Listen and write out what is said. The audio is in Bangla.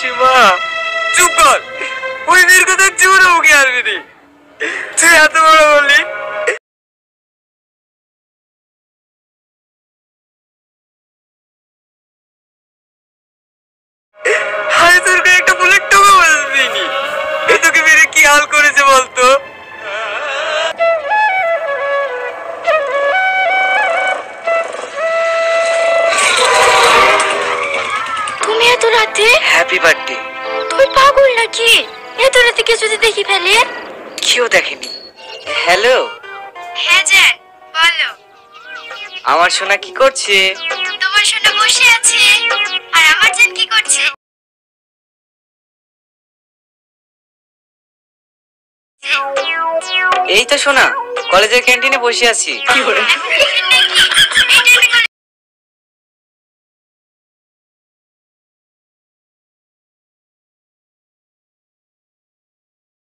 সীমা চুপ কর, ওই মেয়ের কথা জীবনে মুখে আসবি নি। তুই এত বড় বললি। আরে তোর গায়ে একটা বুলেট টোকা বাজতেইনি, এ তোকে মেরে কি হাল করেছে বলতো। তুমি এত রাতে? Happy birthday. তুই পাগল নাকি? এত রাতে কে যদি দেখি ফেলে? কেউ দেখেনি। হ্যালো। হ্যাঁ জান, বলো। আমার সোনা কি করছে? তোমার সোনা বসে আছে। আর আমার জান কি করছে? এই তো সোনা, কলেজের ক্যান্টিনে বসে আছি। এখন টিফিন নেই কি?